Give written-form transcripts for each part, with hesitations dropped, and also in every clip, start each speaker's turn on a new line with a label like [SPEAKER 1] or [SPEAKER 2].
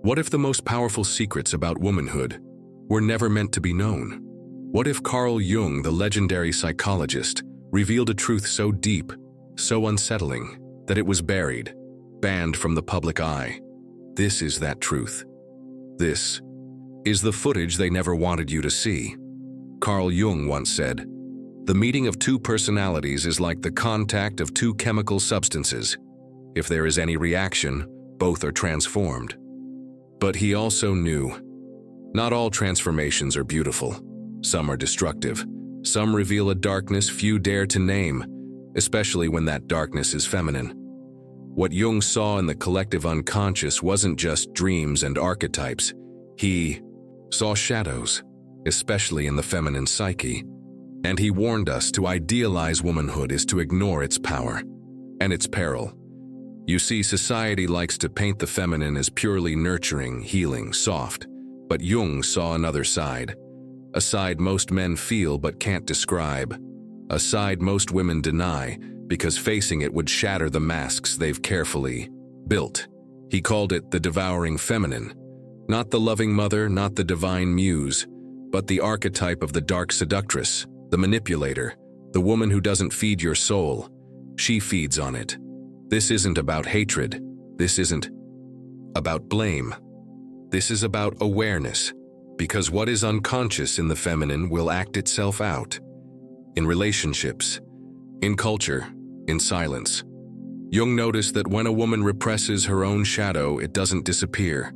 [SPEAKER 1] What if the most powerful secrets about womanhood were never meant to be known? What if Carl Jung, the legendary psychologist, revealed a truth so deep, so unsettling, that it was buried, banned from the public eye? This is that truth. This is the footage they never wanted you to see. Carl Jung once said, "The meeting of two personalities is like the contact of two chemical substances. If there is any reaction, both are transformed." But he also knew, not all transformations are beautiful. Some are destructive. Some reveal a darkness few dare to name, especially when that darkness is feminine. What Jung saw in the collective unconscious wasn't just dreams and archetypes. He saw shadows, especially in the feminine psyche. And he warned us to idealize womanhood is to ignore its power and its peril. You see, society likes to paint the feminine as purely nurturing, healing, soft. But Jung saw another side. A side most men feel but can't describe. A side most women deny because facing it would shatter the masks they've carefully built. He called it the devouring feminine. Not the loving mother, not the divine muse, but the archetype of the dark seductress, the manipulator, the woman who doesn't feed your soul. She feeds on it. This isn't about hatred. This isn't about blame. This is about awareness, because what is unconscious in the feminine will act itself out. In relationships, in culture, in silence. Jung noticed that when a woman represses her own shadow, it doesn't disappear.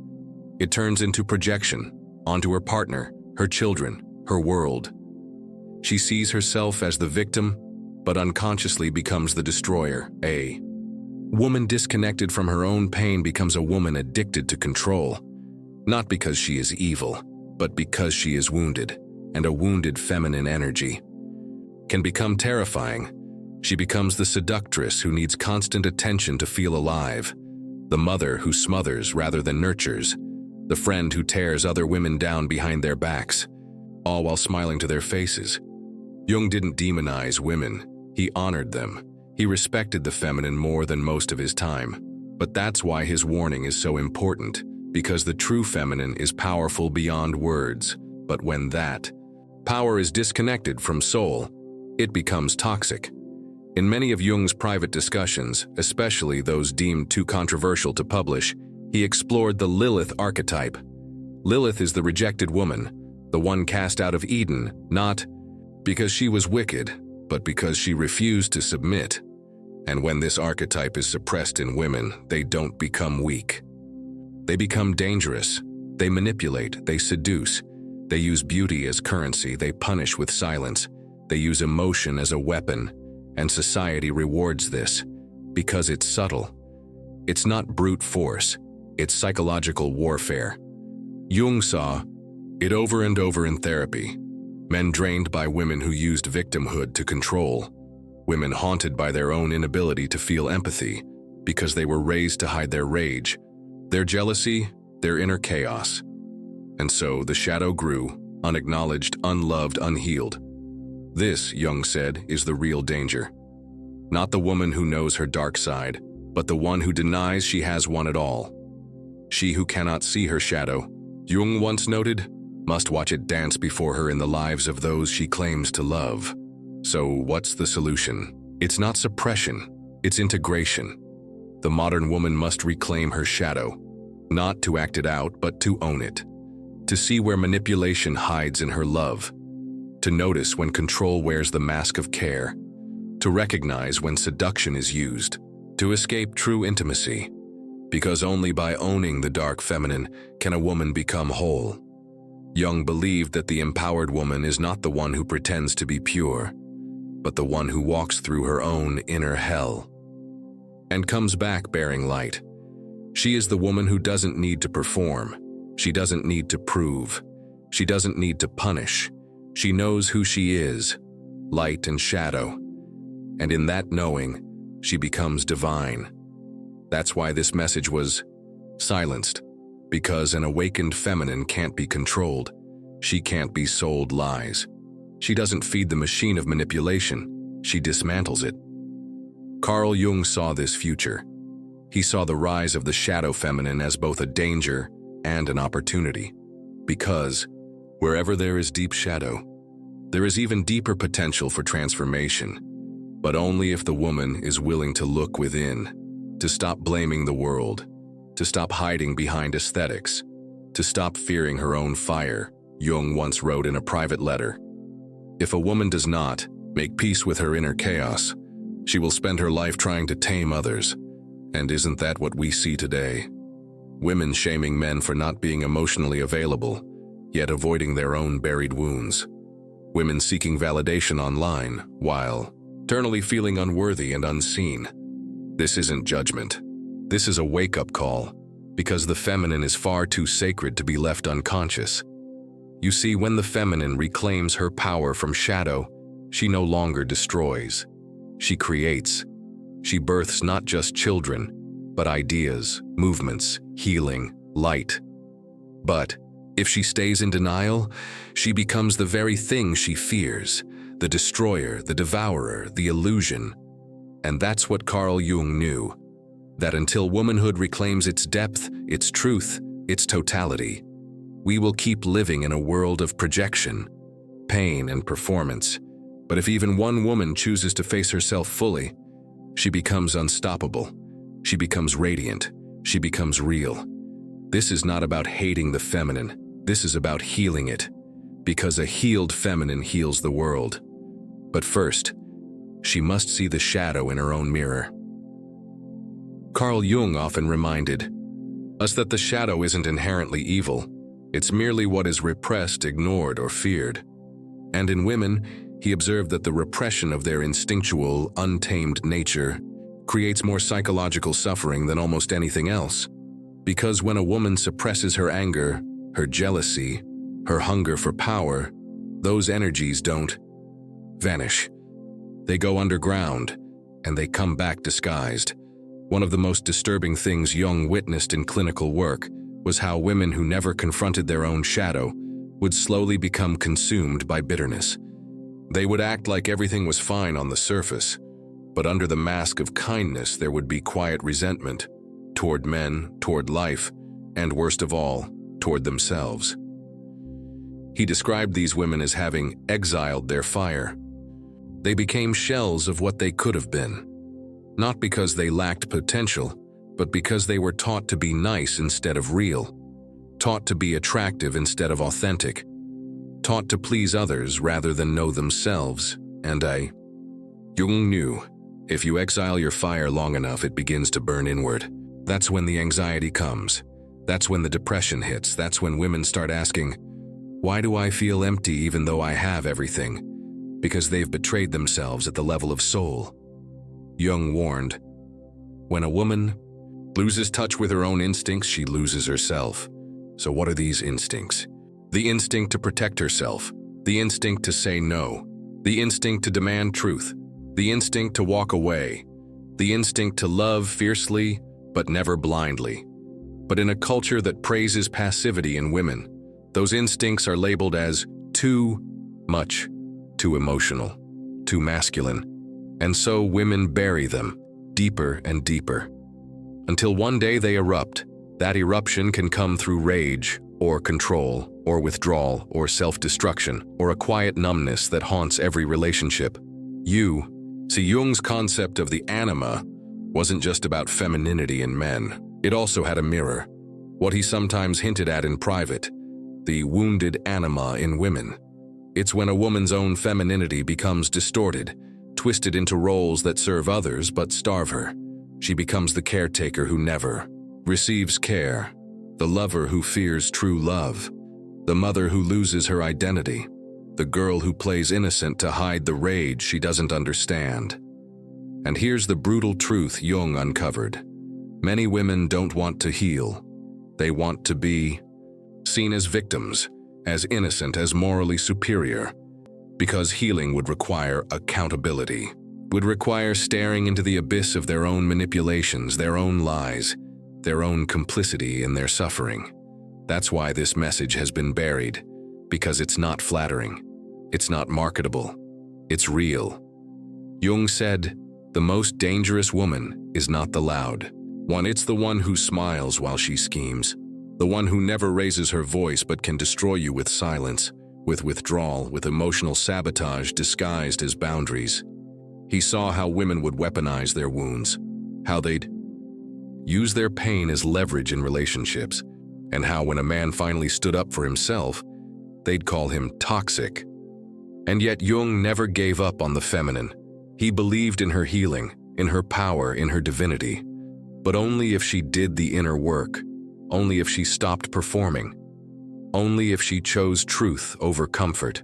[SPEAKER 1] It turns into projection, onto her partner, her children, her world. She sees herself as the victim, but unconsciously becomes the destroyer. A woman disconnected from her own pain becomes a woman addicted to control. Not because she is evil, but because she is wounded, and a wounded feminine energy can become terrifying. She becomes the seductress who needs constant attention to feel alive, the mother who smothers rather than nurtures, the friend who tears other women down behind their backs, all while smiling to their faces. Jung didn't demonize women, he honored them. He respected the feminine more than most of his time. But that's why his warning is so important, because the true feminine is powerful beyond words. But when that power is disconnected from soul, it becomes toxic. In many of Jung's private discussions, especially those deemed too controversial to publish, he explored the Lilith archetype. Lilith is the rejected woman, the one cast out of Eden, not because she was wicked, but because she refused to submit. And when this archetype is suppressed in women, they don't become weak. They become dangerous. They manipulate, they seduce. They use beauty as currency, they punish with silence. They use emotion as a weapon, and society rewards this because it's subtle. It's not brute force, it's psychological warfare. Jung saw it over and over in therapy. Men drained by women who used victimhood to control. Women haunted by their own inability to feel empathy because they were raised to hide their rage, their jealousy, their inner chaos. And so the shadow grew, unacknowledged, unloved, unhealed. This, Jung said, is the real danger. Not the woman who knows her dark side, but the one who denies she has one at all. She who cannot see her shadow, Jung once noted, must watch it dance before her in the lives of those she claims to love. So what's the solution? It's not suppression, it's integration. The modern woman must reclaim her shadow, not to act it out, but to own it. To see where manipulation hides in her love. To notice when control wears the mask of care. To recognize when seduction is used. To escape true intimacy. Because only by owning the dark feminine can a woman become whole. Jung believed that the empowered woman is not the one who pretends to be pure, but the one who walks through her own inner hell and comes back bearing light. She is the woman who doesn't need to perform. She doesn't need to prove. She doesn't need to punish. She knows who she is, light and shadow. And in that knowing, she becomes divine. That's why this message was silenced, because an awakened feminine can't be controlled. She can't be sold lies. She doesn't feed the machine of manipulation. She dismantles it. Carl Jung saw this future. He saw the rise of the shadow feminine as both a danger and an opportunity. Because wherever there is deep shadow, there is even deeper potential for transformation, but only if the woman is willing to look within, to stop blaming the world, to stop hiding behind aesthetics, to stop fearing her own fire. Jung once wrote in a private letter, "If a woman does not make peace with her inner chaos, she will spend her life trying to tame others." And isn't that what we see today? Women shaming men for not being emotionally available, yet avoiding their own buried wounds. Women seeking validation online, while eternally feeling unworthy and unseen. This isn't judgment. This is a wake-up call, because the feminine is far too sacred to be left unconscious. You see, when the feminine reclaims her power from shadow, she no longer destroys. She creates. She births not just children, but ideas, movements, healing, light. But if she stays in denial, she becomes the very thing she fears, the destroyer, the devourer, the illusion. And that's what Carl Jung knew, that until womanhood reclaims its depth, its truth, its totality, we will keep living in a world of projection, pain, and performance. But if even one woman chooses to face herself fully, she becomes unstoppable. She becomes radiant. She becomes real. This is not about hating the feminine. This is about healing it, because a healed feminine heals the world. But first, she must see the shadow in her own mirror. Carl Jung often reminded us that the shadow isn't inherently evil. It's merely what is repressed, ignored, or feared. And in women, he observed that the repression of their instinctual, untamed nature creates more psychological suffering than almost anything else. Because when a woman suppresses her anger, her jealousy, her hunger for power, those energies don't vanish. They go underground, and they come back disguised. One of the most disturbing things Jung witnessed in clinical work was how women who never confronted their own shadow would slowly become consumed by bitterness. They would act like everything was fine on the surface, but under the mask of kindness there would be quiet resentment toward men, toward life, and worst of all, toward themselves. He described these women as having exiled their fire. They became shells of what they could have been, not because they lacked potential, but because they were taught to be nice instead of real, taught to be attractive instead of authentic, taught to please others rather than know themselves. And Jung knew, if you exile your fire long enough, it begins to burn inward. That's when the anxiety comes. That's when the depression hits. That's when women start asking, why do I feel empty even though I have everything? Because they've betrayed themselves at the level of soul. Jung warned, when a woman loses touch with her own instincts, she loses herself. So what are these instincts? The instinct to protect herself, the instinct to say no, the instinct to demand truth, the instinct to walk away, the instinct to love fiercely but never blindly. But in a culture that praises passivity in women, those instincts are labeled as too much, too emotional, too masculine. And so women bury them deeper and deeper, until one day they erupt. That eruption can come through rage, or control, or withdrawal, or self-destruction, or a quiet numbness that haunts every relationship. Jung's concept of the anima wasn't just about femininity in men. It also had a mirror, what he sometimes hinted at in private, the wounded anima in women. It's when a woman's own femininity becomes distorted, twisted into roles that serve others but starve her. She becomes the caretaker who never receives care, the lover who fears true love, the mother who loses her identity, the girl who plays innocent to hide the rage she doesn't understand. And here's the brutal truth Jung uncovered. Many women don't want to heal. They want to be seen as victims, as innocent, as morally superior, because healing would require accountability, would require staring into the abyss of their own manipulations, their own lies, their own complicity in their suffering. That's why this message has been buried, because it's not flattering, it's not marketable, it's real. Jung said, the most dangerous woman is not the loud one, it's the one who smiles while she schemes, The one who never raises her voice but can destroy you with silence, with withdrawal, with emotional sabotage disguised as boundaries. He saw how women would weaponize their wounds, how they'd use their pain as leverage in relationships, and how when a man finally stood up for himself, they'd call him toxic. And yet Jung never gave up on the feminine. He believed in her healing, in her power, in her divinity. But only if she did the inner work, only if she stopped performing, only if she chose truth over comfort.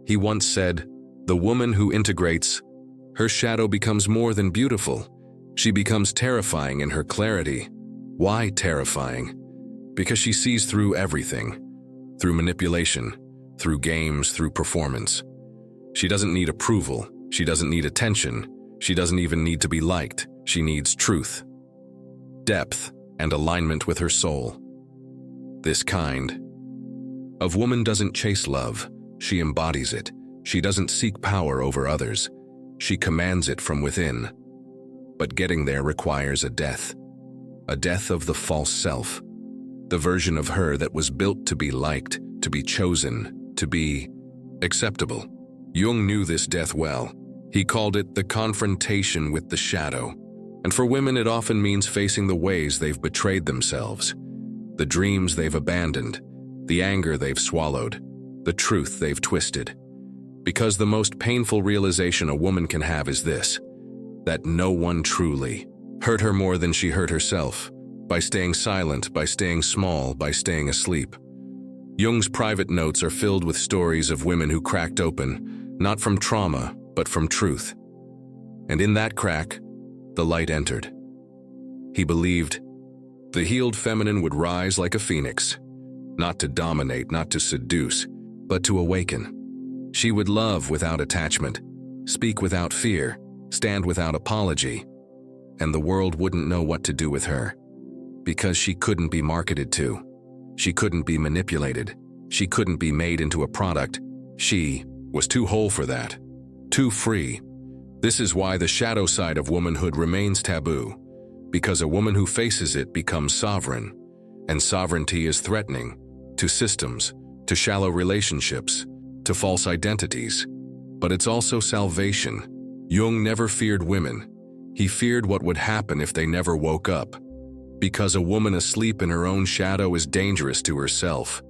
[SPEAKER 1] He once said, "The woman who integrates, her shadow becomes more than beautiful. She becomes terrifying in her clarity." Why terrifying? Because she sees through everything, through manipulation, through games, through performance. She doesn't need approval. She doesn't need attention. She doesn't even need to be liked. She needs truth, depth, and alignment with her soul. This kind of woman doesn't chase love. She embodies it. She doesn't seek power over others. She commands it from within. But getting there requires a death of the false self, the version of her that was built to be liked, to be chosen, to be acceptable. Jung knew this death well. He called it the confrontation with the shadow. And for women, it often means facing the ways they've betrayed themselves, the dreams they've abandoned, the anger they've swallowed, the truth they've twisted. Because the most painful realization a woman can have is this: that no one truly hurt her more than she hurt herself, by staying silent, by staying small, by staying asleep. Jung's private notes are filled with stories of women who cracked open, not from trauma, but from truth. And in that crack, the light entered. He believed the healed feminine would rise like a phoenix, not to dominate, not to seduce, but to awaken. She would love without attachment, speak without fear, stand without apology, and the world wouldn't know what to do with her, because she couldn't be marketed to. She couldn't be manipulated. She couldn't be made into a product. She was too whole for that, too free. This is why the shadow side of womanhood remains taboo, because a woman who faces it becomes sovereign, and sovereignty is threatening to systems, to shallow relationships, to false identities. But it's also salvation. Jung never feared women. He feared what would happen if they never woke up, because a woman asleep in her own shadow is dangerous to herself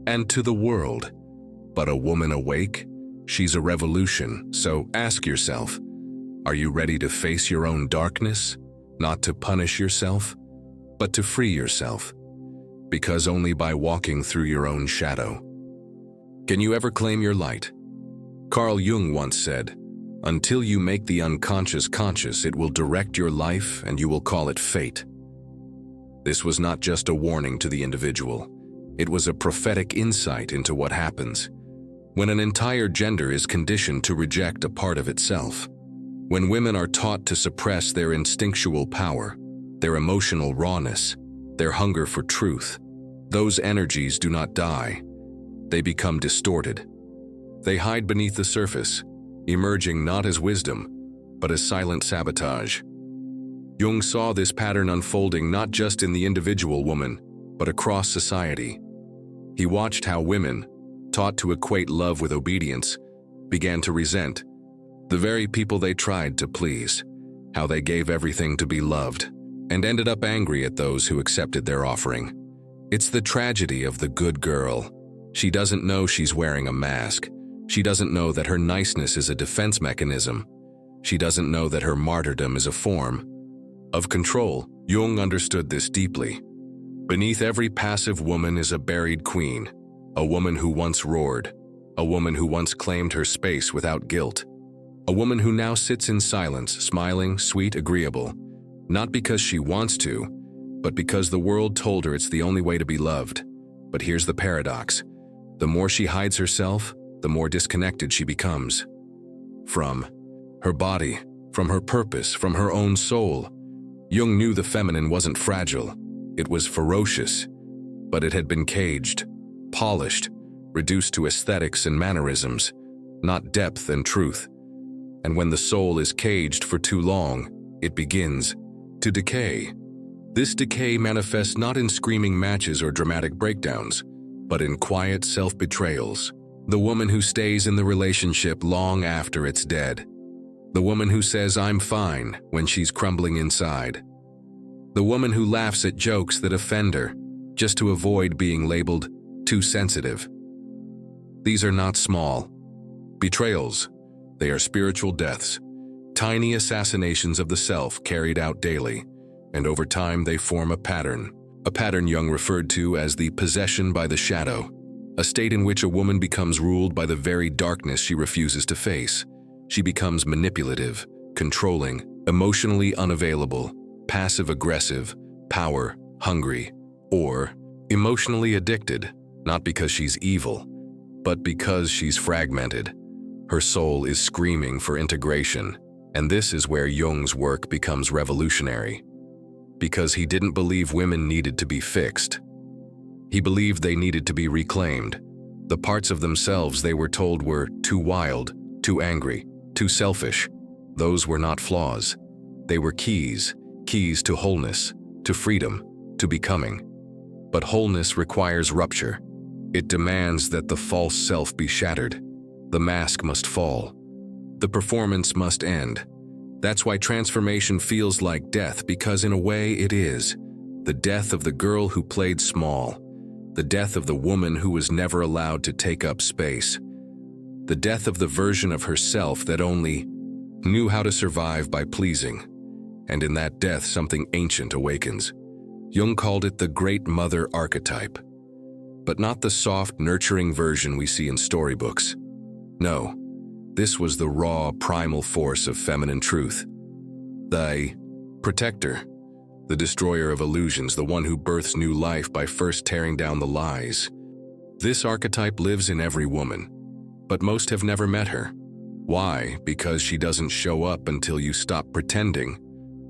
[SPEAKER 1] and to the world. But a woman awake, she's a revolution. So ask yourself, are you ready to face your own darkness? Not to punish yourself, but to free yourself. Because only by walking through your own shadow can you ever claim your light. Carl Jung once said, "Until you make the unconscious conscious, it will direct your life and you will call it fate." This was not just a warning to the individual. It was a prophetic insight into what happens when an entire gender is conditioned to reject a part of itself. When women are taught to suppress their instinctual power, their emotional rawness, their hunger for truth, those energies do not die. They become distorted. They hide beneath the surface, emerging not as wisdom, but as silent sabotage. Jung saw this pattern unfolding not just in the individual woman, but across society. He watched how women, taught to equate love with obedience, began to resent the very people they tried to please, how they gave everything to be loved, and ended up angry at those who accepted their offering. It's the tragedy of the good girl. She doesn't know she's wearing a mask. She doesn't know that her niceness is a defense mechanism. She doesn't know that her martyrdom is a form of control. Jung understood this deeply. Beneath every passive woman is a buried queen, a woman who once roared, a woman who once claimed her space without guilt, a woman who now sits in silence, smiling, sweet, agreeable, not because she wants to, but because the world told her it's the only way to be loved. But here's the paradox. The more she hides herself, the more disconnected she becomes. From her body, from her purpose, from her own soul. Jung knew the feminine wasn't fragile. It was ferocious, but it had been caged, polished, reduced to aesthetics and mannerisms, not depth and truth. And when the soul is caged for too long, it begins to decay. This decay manifests not in screaming matches or dramatic breakdowns, but in quiet self-betrayals. The woman who stays in the relationship long after it's dead. The woman who says, "I'm fine," when she's crumbling inside. The woman who laughs at jokes that offend her, just to avoid being labeled too sensitive. These are not small betrayals. They are spiritual deaths, tiny assassinations of the self carried out daily, and over time they form a pattern Jung referred to as the possession by the shadow, a state in which a woman becomes ruled by the very darkness she refuses to face. She becomes manipulative, controlling, emotionally unavailable, passive-aggressive, power-hungry, or emotionally addicted, not because she's evil, but because she's fragmented. Her soul is screaming for integration, and this is where Jung's work becomes revolutionary. Because he didn't believe women needed to be fixed. He believed they needed to be reclaimed. The parts of themselves they were told were too wild, too angry, too selfish. Those were not flaws. They were keys to wholeness, to freedom, to becoming. But wholeness requires rupture. It demands that the false self be shattered. The mask must fall. The performance must end. That's why transformation feels like death, because in a way it is. The death of the girl who played small. The death of the woman who was never allowed to take up space. The death of the version of herself that only knew how to survive by pleasing. And in that death, something ancient awakens. Jung called it the Great Mother archetype. But not the soft, nurturing version we see in storybooks. No, this was the raw, primal force of feminine truth. The protector, the destroyer of illusions, the one who births new life by first tearing down the lies. This archetype lives in every woman, but most have never met her. Why? Because she doesn't show up until you stop pretending,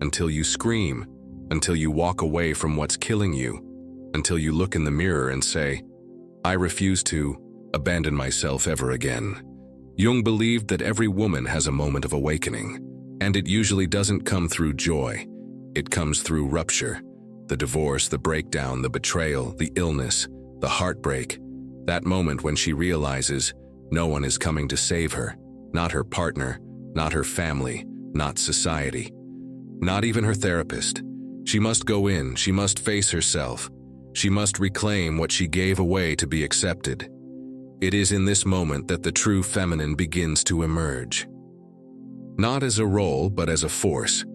[SPEAKER 1] until you scream, until you walk away from what's killing you, until you look in the mirror and say, "I refuse to abandon myself ever again." Jung believed that every woman has a moment of awakening, and it usually doesn't come through joy. It comes through rupture, the divorce, the breakdown, the betrayal, the illness, the heartbreak, that moment when she realizes no one is coming to save her, not her partner, not her family, not society, not even her therapist. She must go in, she must face herself, she must reclaim what she gave away to be accepted. It is in this moment that the true feminine begins to emerge. Not as a role, but as a force.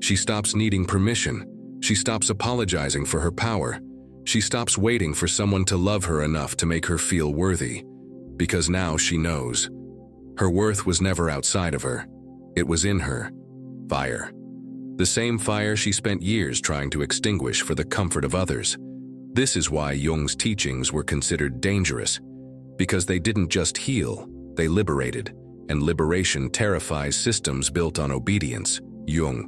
[SPEAKER 1] She stops needing permission. She stops apologizing for her power. She stops waiting for someone to love her enough to make her feel worthy. Because now she knows. Her worth was never outside of her. It was in her. Fire. The same fire she spent years trying to extinguish for the comfort of others. This is why Jung's teachings were considered dangerous. Because they didn't just heal, they liberated, and liberation terrifies systems built on obedience. Jung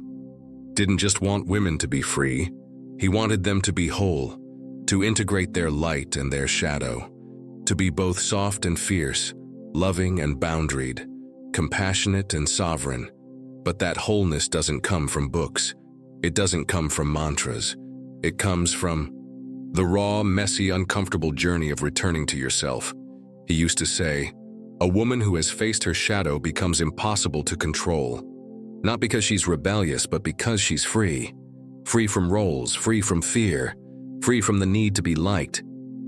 [SPEAKER 1] didn't just want women to be free, he wanted them to be whole, to integrate their light and their shadow, to be both soft and fierce, loving and boundaried, compassionate and sovereign. But that wholeness doesn't come from books, it doesn't come from mantras, it comes from the raw, messy, uncomfortable journey of returning to yourself. He used to say, "A woman who has faced her shadow becomes impossible to control. Not because she's rebellious, but because she's free. Free from roles, free from fear, free from the need to be liked.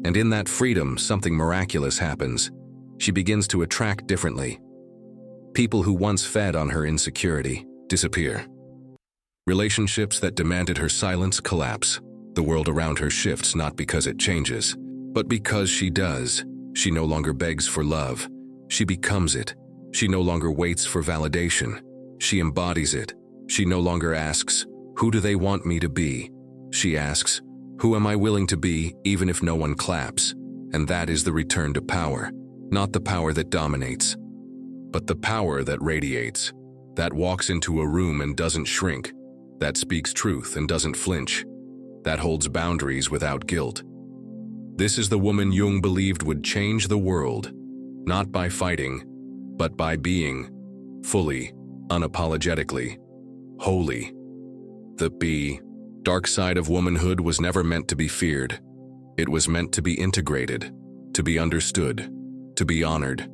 [SPEAKER 1] And in that freedom, something miraculous happens. She begins to attract differently. People who once fed on her insecurity disappear. Relationships that demanded her silence collapse. The world around her shifts not because it changes, but because she does. She no longer begs for love. She becomes it. She no longer waits for validation. She embodies it. She no longer asks, "Who do they want me to be?" She asks, "Who am I willing to be, even if no one claps?" And that is the return to power. Not the power that dominates, but the power that radiates, that walks into a room and doesn't shrink, that speaks truth and doesn't flinch, that holds boundaries without guilt. This is the woman Jung believed would change the world, not by fighting, but by being, fully, unapologetically, wholly. The dark side of womanhood was never meant to be feared. It was meant to be integrated, to be understood, to be honored.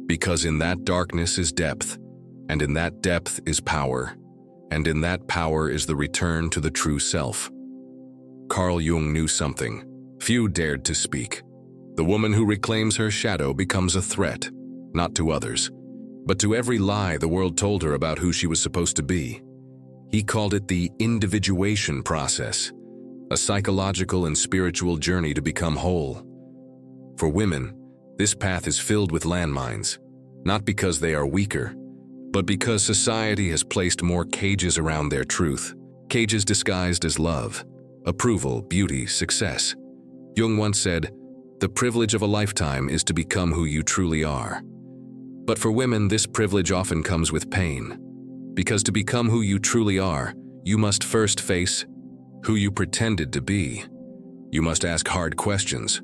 [SPEAKER 1] Because in that darkness is depth, and in that depth is power, and in that power is the return to the true self. Carl Jung knew something. Few dared to speak. The woman who reclaims her shadow becomes a threat, not to others, but to every lie the world told her about who she was supposed to be. He called it the individuation process, a psychological and spiritual journey to become whole. For women, this path is filled with landmines, not because they are weaker, but because society has placed more cages around their truth, cages disguised as love, approval, beauty, success. Jung once said, "The privilege of a lifetime is to become who you truly are." But for women, this privilege often comes with pain, because to become who you truly are, you must first face who you pretended to be. You must ask hard questions.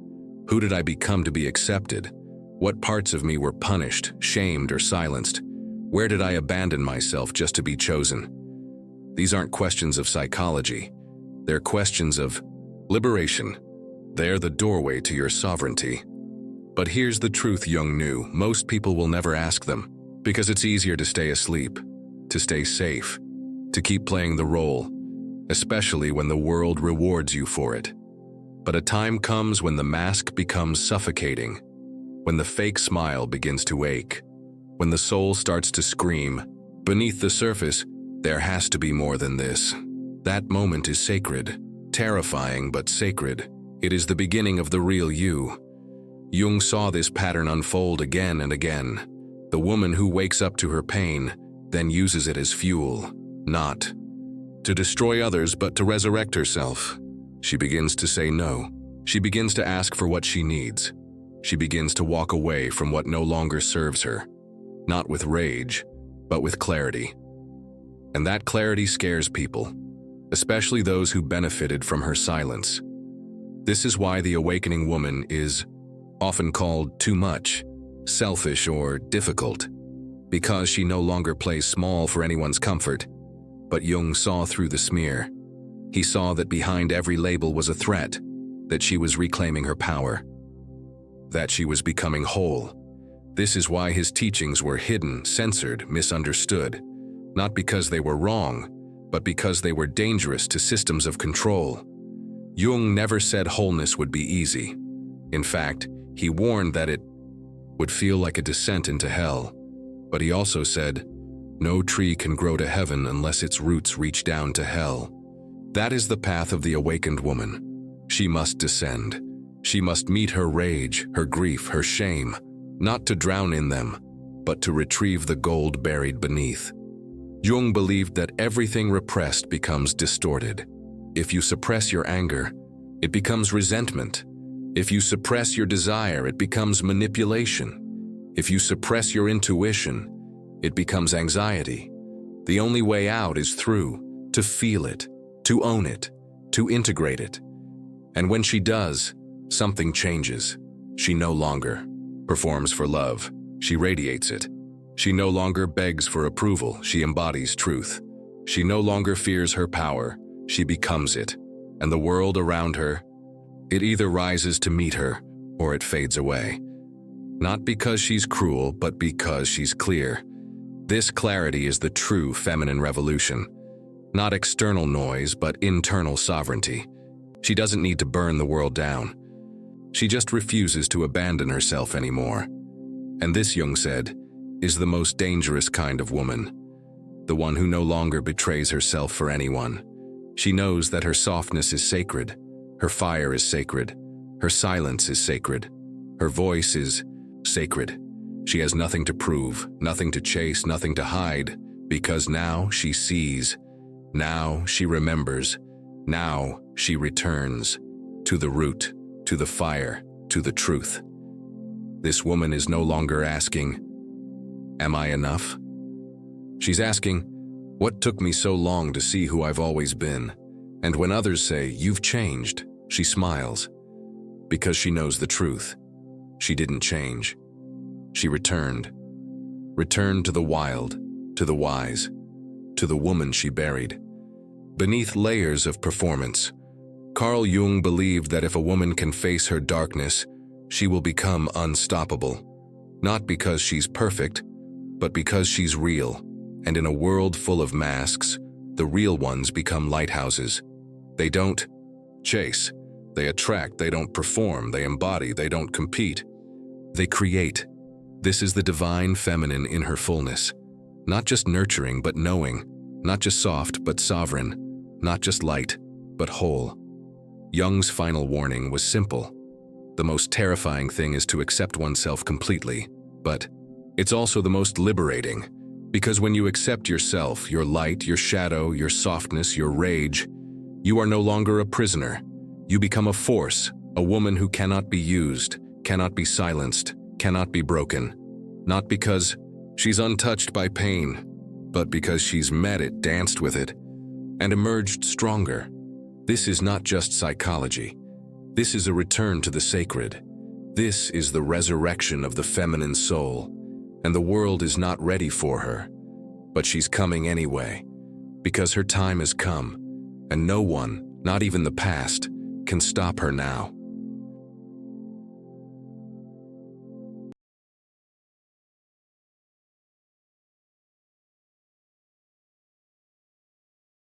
[SPEAKER 1] Who did I become to be accepted? What parts of me were punished, shamed, or silenced? Where did I abandon myself just to be chosen? These aren't questions of psychology. They're questions of liberation. They're the doorway to your sovereignty. But here's the truth Jung knew. Most people will never ask them, because it's easier to stay asleep, to stay safe, to keep playing the role, especially when the world rewards you for it. But a time comes when the mask becomes suffocating, when the fake smile begins to ache, when the soul starts to scream, beneath the surface, there has to be more than this. That moment is sacred, terrifying but sacred. It is the beginning of the real you. Jung saw this pattern unfold again and again. The woman who wakes up to her pain, then uses it as fuel, not to destroy others but to resurrect herself. She begins to say no. She begins to ask for what she needs. She begins to walk away from what no longer serves her, not with rage, but with clarity. And that clarity scares people, especially those who benefited from her silence. This is why the awakening woman is often called too much, selfish, or difficult, because she no longer plays small for anyone's comfort. But Jung saw through the smear. He saw that behind every label was a threat, that she was reclaiming her power, that she was becoming whole. This is why his teachings were hidden, censored, misunderstood, not because they were wrong, but because they were dangerous to systems of control. Jung never said wholeness would be easy. In fact, he warned that it would feel like a descent into hell. But he also said, no tree can grow to heaven unless its roots reach down to hell. That is the path of the awakened woman. She must descend. She must meet her rage, her grief, her shame, not to drown in them, but to retrieve the gold buried beneath. Jung believed that everything repressed becomes distorted. If you suppress your anger, it becomes resentment. If you suppress your desire, it becomes manipulation. If you suppress your intuition, it becomes anxiety. The only way out is through, to feel it, to own it, to integrate it. And when she does, something changes. She no longer performs for love. She radiates it. She no longer begs for approval. She embodies truth. She no longer fears her power. She becomes it. And the world around her, it either rises to meet her or it fades away. Not because she's cruel, but because she's clear. This clarity is the true feminine revolution. Not external noise, but internal sovereignty. She doesn't need to burn the world down. She just refuses to abandon herself anymore. And this, Jung said, is the most dangerous kind of woman. The one who no longer betrays herself for anyone. She knows that her softness is sacred. Her fire is sacred. Her silence is sacred. Her voice is sacred. She has nothing to prove, nothing to chase, nothing to hide, because now she sees. Now she remembers. Now she returns to the root, to the fire, to the truth. This woman is no longer asking, am I enough? She's asking, what took me so long to see who I've always been? And when others say, you've changed, she smiles, because she knows the truth. She didn't change. She returned to the wild, to the wise, to the woman she buried. beneath layers of performance. Carl Jung believed that if a woman can face her darkness, she will become unstoppable. Not because she's perfect, but because she's real. And in a world full of masks, the real ones become lighthouses. They don't chase, they attract, they don't perform, they embody, they don't compete. They create. This is the divine feminine in her fullness. Not just nurturing, but knowing. Not just soft, but sovereign. Not just light, but whole. Jung's final warning was simple. The most terrifying thing is to accept oneself completely, but it's also the most liberating, because when you accept yourself, your light, your shadow, your softness, your rage, you are no longer a prisoner. You become a force, a woman who cannot be used, cannot be silenced, cannot be broken. Not because she's untouched by pain, but because she's met it, danced with it, and emerged stronger. This is not just psychology. This is a return to the sacred. This is the resurrection of the feminine soul, and the world is not ready for her. But she's coming anyway, because her time has come, and no one, not even the past, can stop her now.